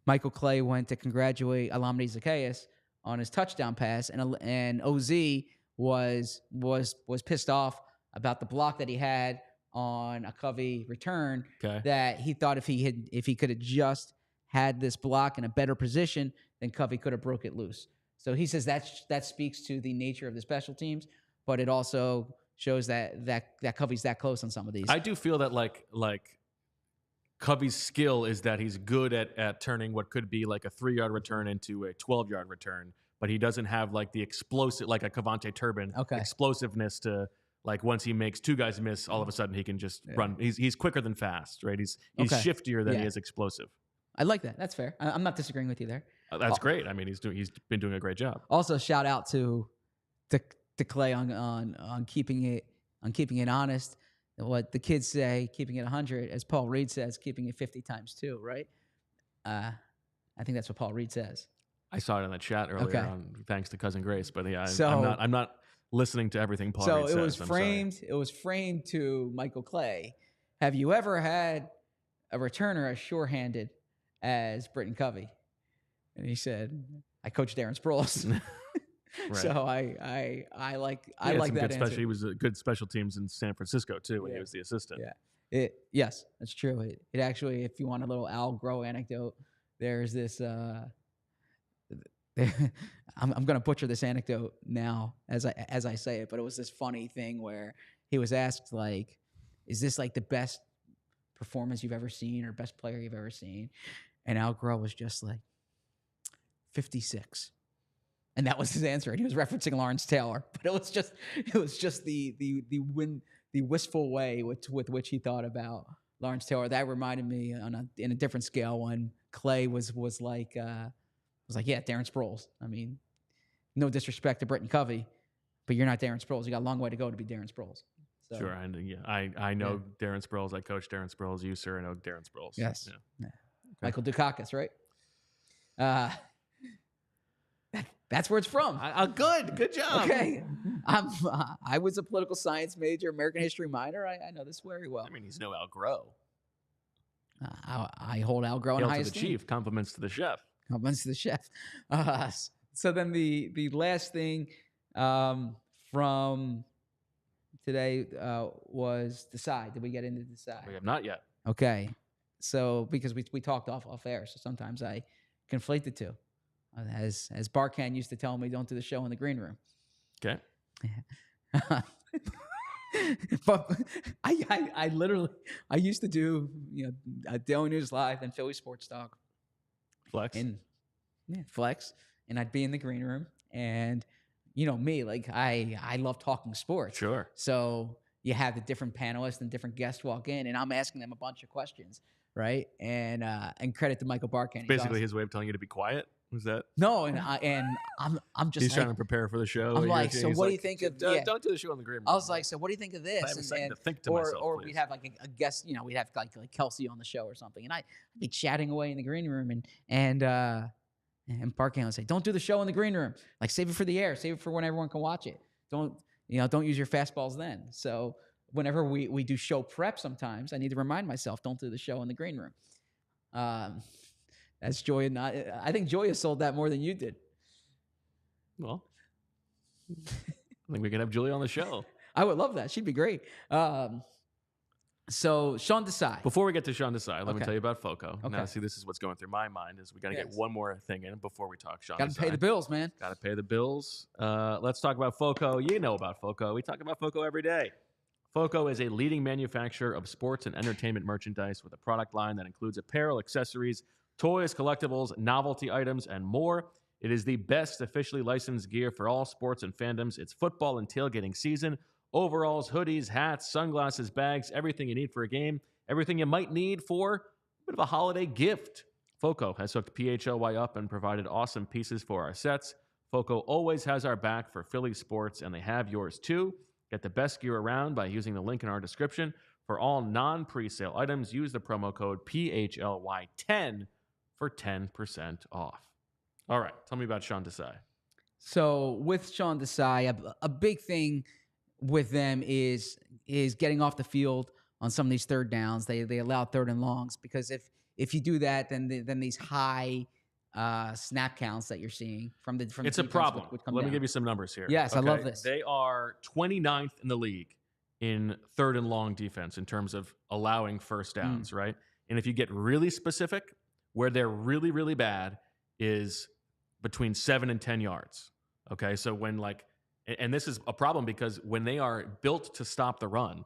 Michael Clay went to congratulate Alameda Zacchaeus on his touchdown pass, and OZ was pissed off about the block that he had on a Covey return. That he thought if he could have just had this block in a better position, then Covey could have broke it loose. So he says that speaks to the nature of the special teams, but it also shows that Covey's that close on some of these. I do feel that like Covey's skill is that he's good at turning what could be like a 3-yard return into a 12-yard return, but he doesn't have like the explosive, like a Kevontae Turbin explosiveness to, like, once he makes two guys miss, all of a sudden he can just run. He's quicker than fast, right? He's shiftier than he is explosive. I like that. That's fair. I'm not disagreeing with you there. That's great. I mean, he's been doing a great job. Also, shout out to Clay on keeping it honest. What the kids say, keeping it 100, as Paul Reed says, keeping it 50 times 2, right? I think that's what Paul Reed says. I saw it in the chat earlier on, thanks to Cousin Grace. But yeah, I'm not listening to everything Paul Reed says. So it was framed to Michael Clay. Have you ever had a returner as sure-handed as Britton Covey? And he said, I coached Darren Sproles. Right. So I like that answer. He was a good special teams in San Francisco too when he was the assistant. Yeah, yes, that's true. It actually, if you want a little Al Groh anecdote, there's this. I'm going to butcher this anecdote now as I say it, but it was this funny thing where he was asked, like, is this like the best performance you've ever seen or best player you've ever seen? And Al Groh was just like, 56. And that was his answer. And he was referencing Lawrence Taylor, but it was just the wistful way with which he thought about Lawrence Taylor. That reminded me in a different scale when Clay was like, yeah, Darren Sproles. I mean, no disrespect to Britton Covey, but you're not Darren Sproles. You got a long way to go to be Darren Sproles. So, sure, I know Darren Sproles. I coached Darren Sproles. You, sir, know Darren Sproles. Yes. Yeah. Okay. Michael Dukakis, right? That's where it's from. Good job. Okay. I was a political science major, American history minor. I know this very well. I mean, he's no Al Groh. I hold Al Groh in high Hail to the esteem. chief. Compliments to the chef. Compliments to the chef. So then the last thing from today was Decide. Did we get into Decide? We have not yet. Okay. So because we talked off air, so sometimes I conflate the two. As Barkan used to tell me, don't do the show in the green room. Okay. But I literally used to do Daily News Live and Philly Sports Talk. Flex. Flex. And I'd be in the green room, and me, like I love talking sports. Sure. So you have the different panelists and different guests walk in, and I'm asking them a bunch of questions, right? And credit to Michael Barkan. Basically, his way of telling you to be quiet. Was that? No, and I'm just he's trying to prepare for the show. I'm like, so what do you think of? Don't do the show on the green room. I was like, so what do you think of this? I have a second to think to myself, or please. we'd have like a guest, we'd have like Kelsey on the show or something, and I'd be chatting away in the green room, and Barkan would say, don't do the show in the green room. Like, save it for the air, save it for when everyone can watch it. Don't use your fastballs then. So whenever we do show prep, sometimes I need to remind myself, don't do the show in the green room. That's Joya. I think Joya sold that more than you did. Well, I think we can have Julia on the show. I would love that. She'd be great. So Sean Desai. Before we get to Sean Desai, let me Okay. tell you about FOCO. Okay. Now, see, this is what's going through my mind is we got to get one more thing in before we talk Sean Got Desai. to pay the bills, man. Got to pay the bills. Let's talk about FOCO. You know about FOCO. We talk about FOCO every day. FOCO is a leading manufacturer of sports and entertainment merchandise with a product line that includes apparel, accessories, toys, collectibles, novelty items, and more. It is the best officially licensed gear for all sports and fandoms. It's football and tailgating season. Overalls, hoodies, hats, sunglasses, bags, everything you need for a game, everything you might need for a bit of a holiday gift. FOCO has hooked PHLY up and provided awesome pieces for our sets. FOCO always has our back for Philly sports, and they have yours too. Get the best gear around by using the link in our description. For all non-presale items, use the promo code PHLY10 for 10% off. All right, tell me about Sean Desai. So with Sean Desai, a big thing with them is getting off the field on some of these third downs. They allow third and longs because if you do that, then these high snap counts that you're seeing from the it's a problem. Let me give you some numbers here. Yes, okay? I love this. They are 29th in the league in third and long defense in terms of allowing first downs, right? And if you get really specific, where they're really, really bad is between 7 and 10 yards. Okay, so when and this is a problem because when they are built to stop the run,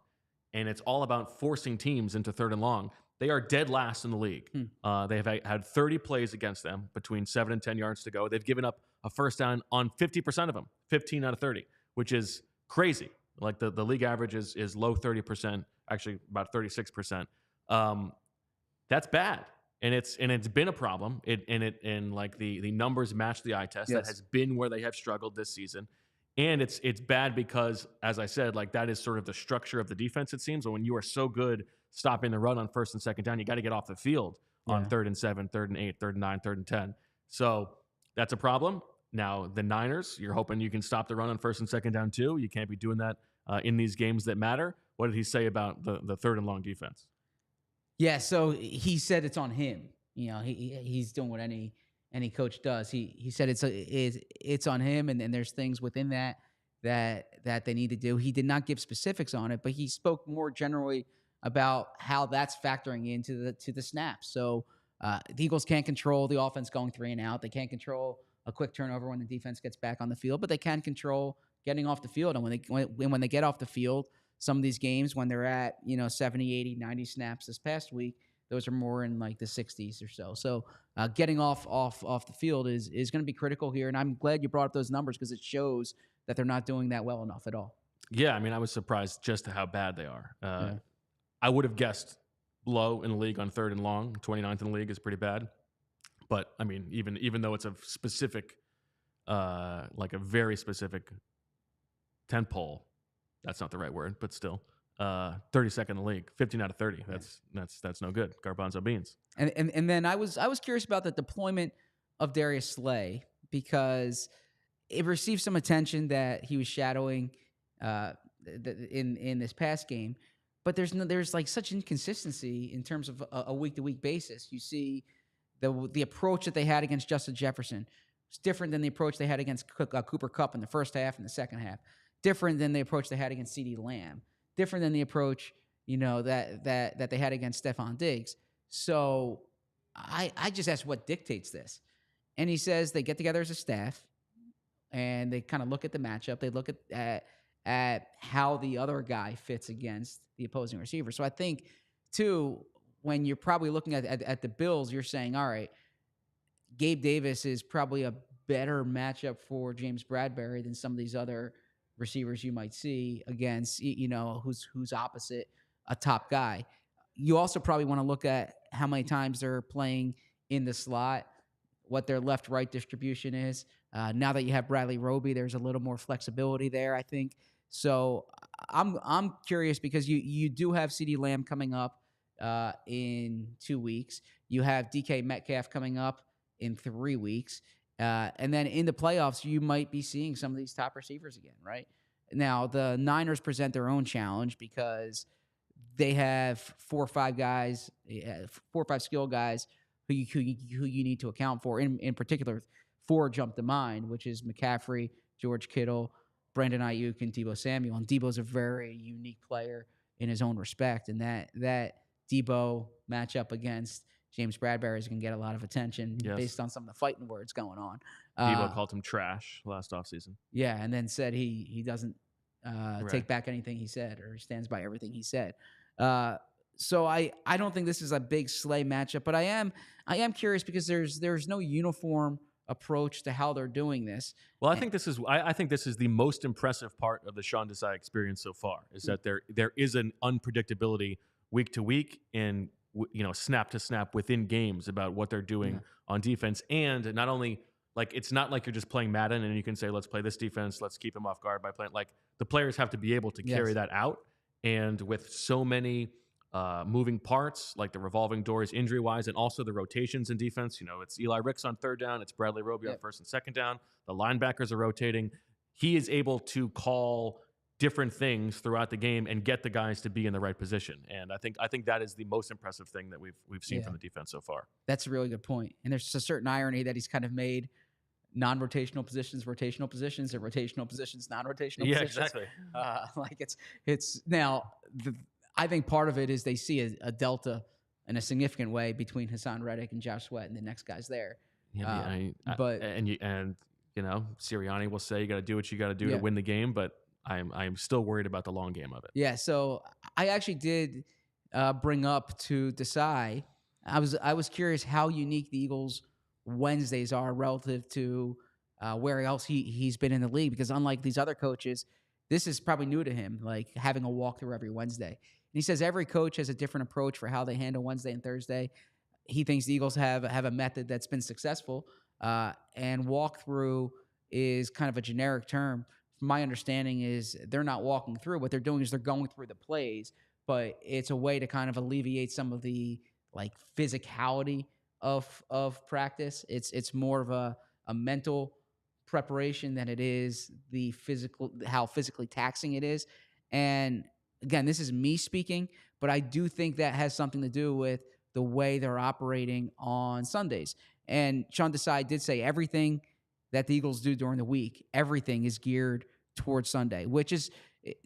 and it's all about forcing teams into third and long, they are dead last in the league. They have had 30 plays against them between 7 and 10 yards to go. They've given up a first down on 50% of them, 15 out of 30, which is crazy. Like the league average is low 30%, actually about 36%. That's bad. And it's been a problem. The numbers match the eye test. Yes. That has been where they have struggled this season. And it's bad because, as I said, that is sort of the structure of the defense, it seems. When you are so good stopping the run on first and second down, you got to get off the field on 3rd and 7, 3rd and 8, 3rd and 9, 3rd and 10. So that's a problem. Now, the Niners, you're hoping you can stop the run on first and second down too. You can't be doing that in these games that matter. What did he say about the third and long defense? Yeah, so he said it's on him. He's doing what any coach does. He said it's on him, and there's things within that they need to do. He did not give specifics on it, but he spoke more generally about how that's factoring into the snaps. So the Eagles can't control the offense going 3 and out. They can't control a quick turnover when the defense gets back on the field, but they can control getting off the field. And when they get off the field, some of these games when they're at 70, 80, 90 snaps this past week, those are more in like the 60s or so. So getting off the field is going to be critical here. And I'm glad you brought up those numbers because it shows that they're not doing that well enough at all. Yeah, I mean, I was surprised just how bad they are. I would have guessed low in the league on 3rd and long. 29th in the league is pretty bad. But I mean, even though it's a specific, like a very specific tent pole, that's not the right word, but still, 32nd in the league, 15 out of 30. That's no good. Garbanzo beans. And then I was curious about the deployment of Darius Slay because it received some attention that he was shadowing in this past game, but there's like such inconsistency in terms of a week to week basis. You see the approach that they had against Justin Jefferson was different than the approach they had against Cooper Kupp in the first half and the second half. Different than the approach they had against CeeDee Lamb. Different than the approach that they had against Stephon Diggs. So I just asked what dictates this, and he says they get together as a staff and they kind of look at the matchup. They look at how the other guy fits against the opposing receiver. So I think too, when you're probably looking at the Bills, you're saying, all right, Gabe Davis is probably a better matchup for James Bradberry than some of these other receivers you might see against, who's opposite a top guy. You also probably want to look at how many times they're playing in the slot, what their left-right distribution is. Now that you have Bradley Roby, there's a little more flexibility there, I think. So I'm curious because you do have CeeDee Lamb coming up in 2 weeks. You have DK Metcalf coming up in 3 weeks. And then in the playoffs, you might be seeing some of these top receivers again, right? Now, the Niners present their own challenge because they have 4 or 5 guys, 4 or 5 skill guys who you need to account for. In particular, 4 jump to mind, which is McCaffrey, George Kittle, Brandon Ayuk, and Deebo Samuel. And Deebo's a very unique player in his own respect, and that Deebo matchup against James Bradberry is going to get a lot of attention based on some of the fighting words going on. Deebo called him trash last offseason. Yeah, and then said he doesn't take back anything he said or stands by everything he said. So I don't think this is a big Slay matchup, but I am curious because there's no uniform approach to how they're doing this. Well, I think this is the most impressive part of the Sean Desai experience so far is that there is an unpredictability week to week and snap to snap within games about what they're doing on defense. And not only like, it's not like you're just playing Madden and you can say, let's play this defense, let's keep them off guard by playing. Like the players have to be able to carry that out. And with so many moving parts, like the revolving doors injury wise, and also the rotations in defense, it's Eli Ricks on 3rd down. It's Bradley Roby on 1st and 2nd down. The linebackers are rotating. He is able to call different things throughout the game and get the guys to be in the right position. And I think that is the most impressive thing that we've seen from the defense so far. That's a really good point. And there's a certain irony that he's kind of made non-rotational positions, rotational positions, and rotational positions, non-rotational positions. Yeah, exactly. Like it's now, I think part of it is they see a delta in a significant way between Haason Reddick and Josh Sweat and the next guys there. Yeah, and Sirianni will say you got to do what you got to do to win the game, but I'm still worried about the long game of it. Yeah, so I actually did bring up to Desai. I was curious how unique the Eagles' Wednesdays are relative to where else he's been in the league, because unlike these other coaches, this is probably new to him, like having a walkthrough every Wednesday. And he says every coach has a different approach for how they handle Wednesday and Thursday. He thinks the Eagles have a method that's been successful, and walkthrough is kind of a generic term. My understanding is they're not walking through. What they're doing is they're going through the plays, but it's a way to kind of alleviate some of the like physicality of practice. It's more of a mental preparation than it is the physical, how physically taxing it is. And again, this is me speaking, but I do think that has something to do with the way they're operating on Sundays. And Sean Desai did say everything that the Eagles do during the week, everything is geared towards Sunday,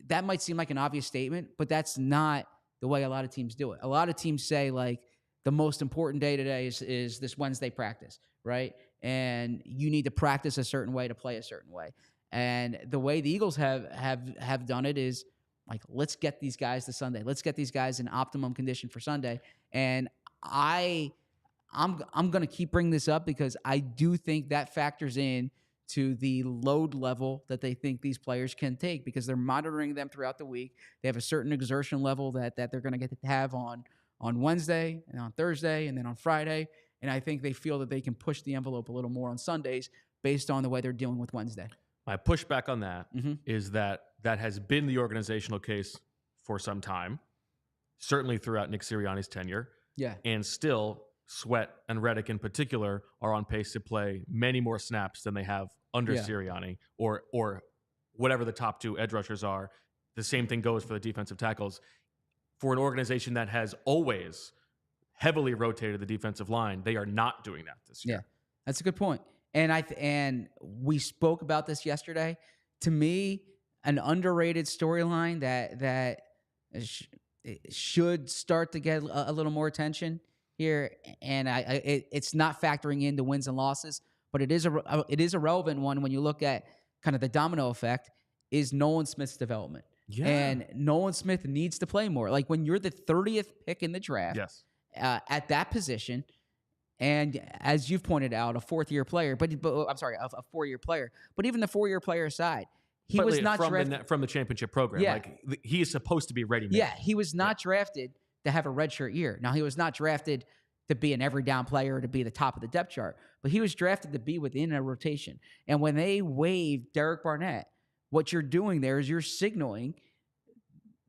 that might seem like an obvious statement, but that's not the way a lot of teams do it. A lot of teams say like the most important day today is this Wednesday practice, right? and you need to practice a certain way to play a certain way. And the way the Eagles have done it is like, let's get these guys to Sunday. Let's get these guys in optimum condition for Sunday. And I'm going to keep bringing this up because I do think that factors in to the load level that they think these players can take, because they're monitoring them throughout the week. They have a certain exertion level that they're going to get to have on Wednesday and on Thursday and then on Friday. And I think they feel that they can push the envelope a little more on Sundays based on the way they're dealing with Wednesday. My pushback on that is that has been the organizational case for some time, certainly throughout Nick Sirianni's tenure. Yeah. And still, Sweat and Reddick in particular are on pace to play many more snaps than they have under Sirianni or whatever the top two edge rushers are. The same thing goes for the defensive tackles. For an organization that has always heavily rotated the defensive line, they are not doing that this year. Yeah, that's a good point. And we spoke about this yesterday. To me, an underrated storyline that should start to get a little more attention here, and it's not factoring into wins and losses, but it is a relevant one when you look at kind of the domino effect, is Nolan Smith's development. Yeah. And Nolan Smith needs to play more. Like when you're the 30th pick in the draft, at that position, and as you've pointed out, a fourth-year player, but I'm sorry, a four-year player. But even the four-year player aside, he was not drafted from the championship program. Yeah. Like he is supposed to be ready. Yeah, he was not drafted to have a redshirt year. Now, he was not drafted to be an every down player, to be the top of the depth chart, but he was drafted to be within a rotation. And when they waived Derek Barnett, what you're doing there is you're signaling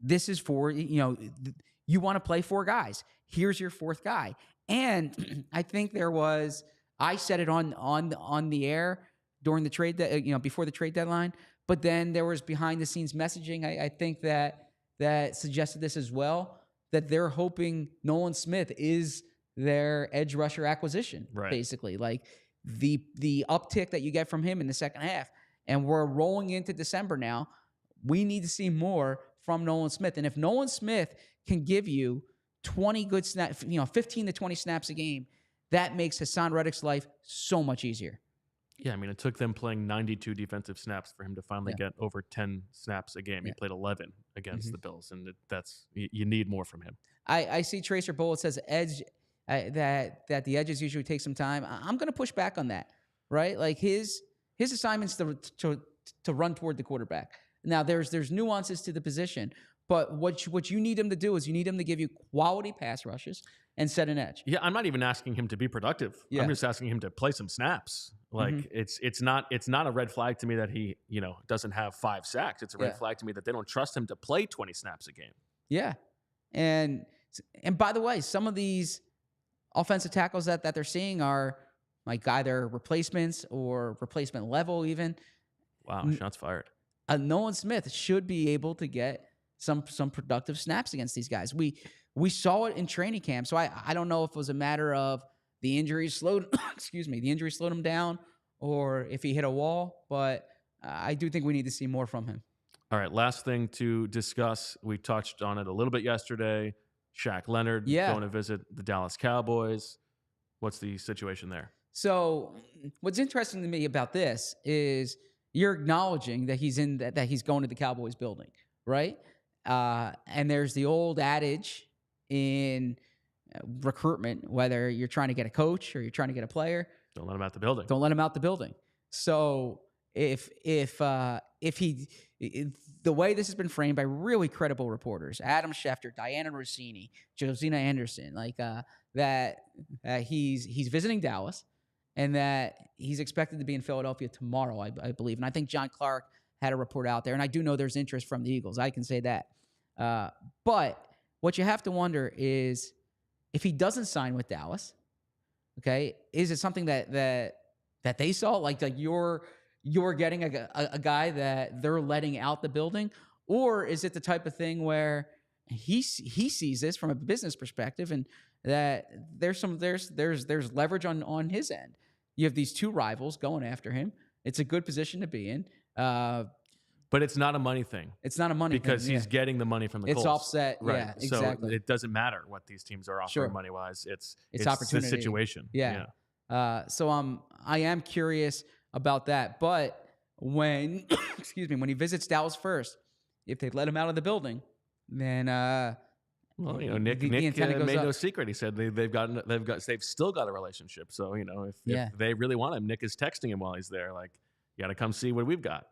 this is for, you want to play four guys. Here's your fourth guy. And I think I said it on the air during the trade, before the trade deadline, but then there was behind the scenes messaging. I think that suggested this as well, that they're hoping Nolan Smith is their edge rusher acquisition, basically. Like the uptick that you get from him in the second half. And we're rolling into December now. We need to see more from Nolan Smith. And if Nolan Smith can give you 20 good snaps, 15 to 20 snaps a game, that makes Haason Reddick's life so much easier. Yeah, I mean, it took them playing 92 defensive snaps for him to finally get over 10 snaps a game. He played 11 against the Bills, and you need more from him. I see Tracer Bullet says edge that the edges usually take some time. I'm going to push back on that, right? Like his assignment's to run toward the quarterback. Now there's nuances to the position, but what you need him to do is you need him to give you quality pass rushes and set an edge. Yeah, I'm not even asking him to be productive. Yeah. I'm just asking him to play some snaps. Like it's not a red flag to me that he doesn't have 5 sacks. It's a red flag to me that they don't trust him to play 20 snaps a game. Yeah, and by the way, some of these offensive tackles that they're seeing are like either replacements or replacement level even. Wow, shots fired. Nolan Smith should be able to get some productive snaps against these guys. We saw it in training camp, so I don't know if it was a matter of the injuries slowed him down, or if he hit a wall, but I do think we need to see more from him. All right, last thing to discuss. We touched on it a little bit yesterday. Shaq Leonard going to visit the Dallas Cowboys. What's the situation there? So what's interesting to me about this is you're acknowledging that he's going to the Cowboys building, right? And there's the old adage in recruitment, whether you're trying to get a coach or you're trying to get a player, don't let him out the building. Don't let him out the building. So if the way this has been framed by really credible reporters, Adam Schefter, Diana Rossini, Josina Anderson, that he's visiting Dallas and that he's expected to be in Philadelphia tomorrow, I believe. And I think John Clark had a report out there, and I do know there's interest from the Eagles. I can say that. But what you have to wonder is, if he doesn't sign with Dallas, okay, is it something that they saw, like you're getting a guy that they're letting out the building, or is it the type of thing where he sees this from a business perspective and that there's leverage on his end? You have these two rivals going after him. It's a good position to be in. But it's not a money thing. It's not a money thing. Because he's getting the money from the Colts. It's offset. Right. Yeah, exactly. So it doesn't matter what these teams are offering money-wise. It's opportunity. the situation. Yeah. So I am curious about that. But when when he visits Dallas first, if they let him out of the building, then well, Nick goes made up. no secret. He said they've still got a relationship. So if they really want him, Nick is texting him while he's there, like, you got to come see what we've got.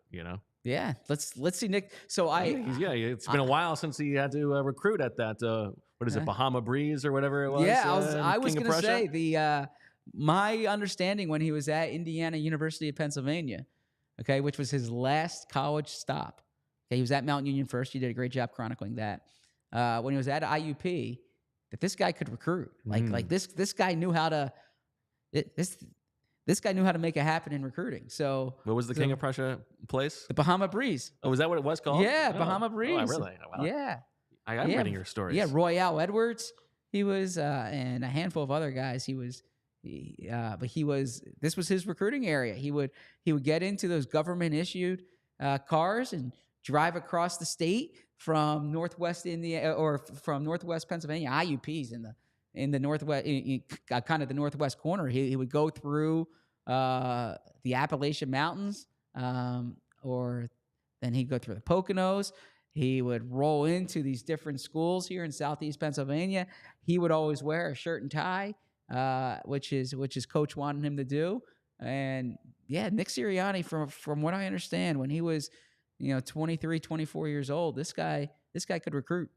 Yeah, let's see Nick. So it's been a while since he had to recruit at that. What is it, Bahama Breeze or whatever it was? Yeah, I was going to say the my understanding when he was at Indiana University of Pennsylvania, okay, which was his last college stop. Okay, he was at Mount Union first. You did a great job chronicling that. When he was at IUP, that this guy could recruit. Like this guy knew how to. This guy knew how to make it happen in recruiting. So what was the King of Prussia place? The Bahama Breeze. Oh, was that what it was called? Yeah, Bahama Breeze. Oh, really? Well, yeah. I'm reading your stories. Yeah, Royale Edwards. He was, and a handful of other guys. This was his recruiting area. He would get into those government issued cars and drive across the state from Northwest India or from Northwest Pennsylvania. IUP's in the Northwest, kind of the Northwest corner. He would go through the Appalachian Mountains, or then he'd go through the Poconos. He would roll into these different schools here in Southeast Pennsylvania. He would always wear a shirt and tie, which his coach wanted him to do. And yeah, Nick Sirianni, from what I understand, when he was 23, 24 years old, this guy could recruit.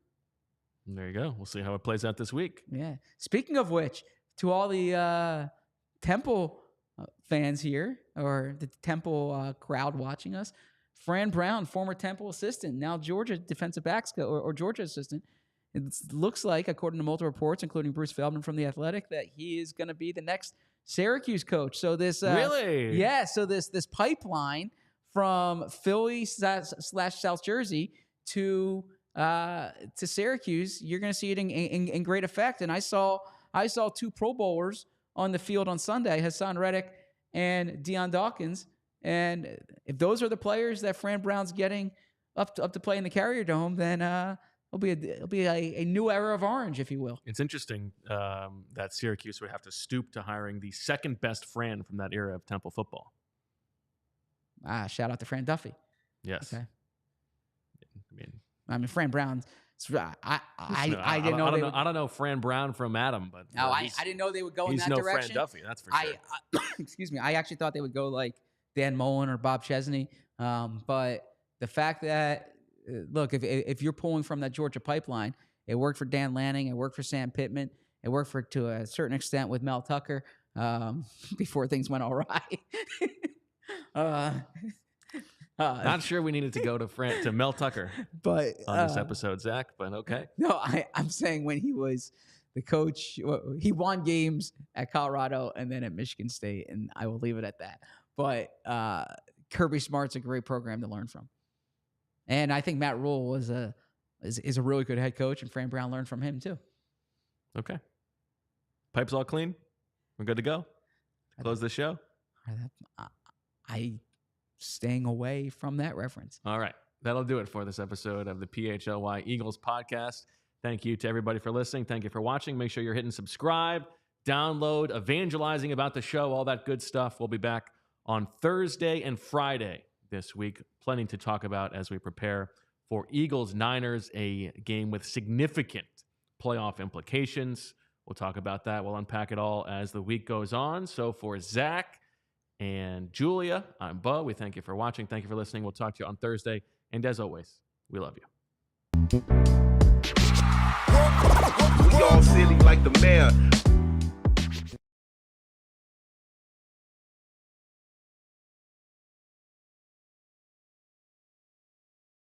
There you go. We'll see how it plays out this week. Yeah. Speaking of which, to all the Temple fans here, or the Temple crowd watching us, Fran Brown, former Temple assistant, now Georgia defensive backs or Georgia assistant. It looks like, according to multiple reports, including Bruce Feldman from The Athletic, that he is going to be the next Syracuse coach. So this really, yeah. So this pipeline from Philly / South Jersey to Syracuse, you're going to see it in great effect. And I saw two Pro Bowlers on the field on Sunday, Haason Reddick and Deion Dawkins. And if those are the players that Fran Brown's getting up to play in the Carrier Dome, then it'll be a new era of orange, if you will. It's interesting that Syracuse would have to stoop to hiring the second best Fran from that era of Temple football. Shout out to Fran Duffy. Yes. Okay. I mean, Fran Brown. I didn't know. I don't know Fran Brown from Adam, but no, I didn't know they would go in that direction. He's no Fran Duffy, that's for sure. Excuse me. I actually thought they would go like Dan Mullen or Bob Chesney. But the fact that look, if you're pulling from that Georgia pipeline, it worked for Dan Lanning, it worked for Sam Pittman, it worked to a certain extent with Mel Tucker before things went all right. Not sure we needed to go to Mel Tucker but on this episode, Zach, but okay. No, I'm saying when he was the coach, he won games at Colorado and then at Michigan State, and I will leave it at that. But Kirby Smart's a great program to learn from. And I think Matt Rule is a really good head coach, and Fran Brown learned from him too. Okay. Pipes all clean? We're good to go? Close the show? Staying away from that reference. All right. That'll do it for this episode of the PHLY Eagles podcast. Thank you to everybody for listening. Thank you for watching. Make sure you're hitting subscribe, download, evangelizing about the show, all that good stuff. We'll be back on Thursday and Friday this week. Plenty to talk about as we prepare for Eagles-Niners, a game with significant playoff implications. We'll talk about that. We'll unpack it all as the week goes on. So for Zach and Julia, I'm Bo. We thank you for watching. Thank you for listening. We'll talk to you on Thursday. And as always, we love you. We all silly like the mayor.